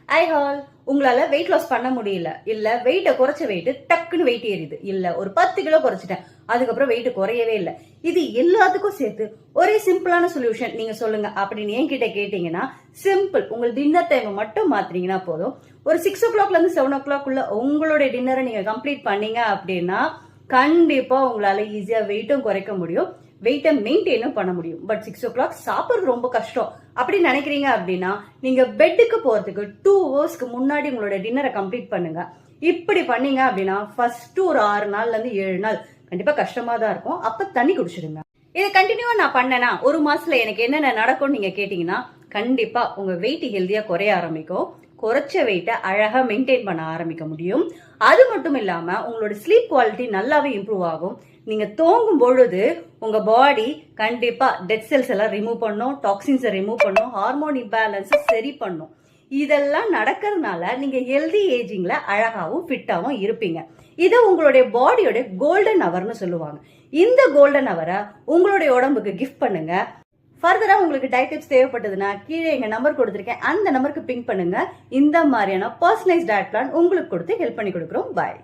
ஐ hall உங்களால weight loss பண்ண முடியல, இல்ல வெயிட்ட குறைச்ச வெயிட் டக்குன்னு வெயிட் ஏறிது, இல்ல ஒரு 10 கிலோ குறைச்சிட்டேன் அதுக்கப்புறம் வெயிட் குறையவே இல்லை. இது எல்லாத்துக்கும் சேர்த்து ஒரே சிம்பிளான சொல்யூஷன் நீங்க சொல்லுங்க அப்படின்னு என்கிட்ட கேட்டீங்கன்னா, சிம்பிள். உங்கள் டின்னர் டைம் மட்டும் மாத்தினீங்கன்னா போதும். ஒரு 6 o'clockல இருந்து 7 o'clock உங்களுடைய டின்னரை நீங்க கம்ப்ளீட் பண்ணீங்க அப்படின்னா கண்டிப்பா உங்களால ஈஸியா வெயிட்டும் குறைக்க முடியும், வெயிட்டை மெயின்டைனும் பண்ண முடியும். பட் 6 o'clock சாப்பிடுறது ரொம்ப கஷ்டம் அப்படின்னு நினைக்கிறீங்க அப்படின்னா நீங்க பெட்டுக்கு போறதுக்கு 2 hours முன்னாடி உங்களோட டின்னரை கம்ப்ளீட் பண்ணுங்க. இப்படி பண்ணீங்க அப்படின்னா ஃபர்ஸ்ட் ஒரு 6 நாள்ல இருந்து 7 நாள் கண்டிப்பா கஷ்டமா தான் இருக்கும். அப்ப தண்ணி குடிச்சிடுங்க. இதை கண்டினியூவா நான் பண்ணேன்னா ஒரு மாசத்துல எனக்கு என்னென்ன நடக்கும் நீங்க கேட்டீங்கன்னா, கண்டிப்பா உங்க வெயிட் ஹெல்தியா குறைய ஆரம்பிக்கும், குறைச்ச வெயிட்டை அழகா மெயின்டைன் பண்ண ஆரம்பிக்க முடியும். அது மட்டும் இல்லாம உங்களோட ஸ்லீப் குவாலிட்டி நல்லாவே இம்ப்ரூவ் ஆகும். நீங்க தூங்கும் பொழுது உங்க பாடி கண்டிப்பா டெட் செல்ஸ் எல்லாம் ரிமூவ் பண்ணும், டாக்ஸின்ஸை ரிமூவ் பண்ணும், ஹார்மோன் இம்பேலன்ஸ் சரி பண்ணும். இதெல்லாம் நடக்கிறதுனால நீங்க ஹெல்தி ஏஜிங்ல அழகாவும் ஃபிட்டாவும் இருப்பீங்க. இதை உங்களுடைய பாடியோட கோல்டன் அவர்னு சொல்லுவாங்க. இந்த கோல்டன் அவரை உங்களுடைய உடம்புக்கு கிஃப்ட் பண்ணுங்க. ஃபர்தரா உங்களுக்கு டயட் டிப்ஸ் தேவைப்பட்டதுன்னா கீழே எங்க நம்பர் கொடுத்துருக்கேன், அந்த நம்பருக்கு பிங்க் பண்ணுங்க. இந்த மாதிரியான பர்சனலைஸ் டயட் பிளான் உங்களுக்கு கொடுத்து ஹெல்ப் பண்ணி கொடுக்குறோம். பாய்.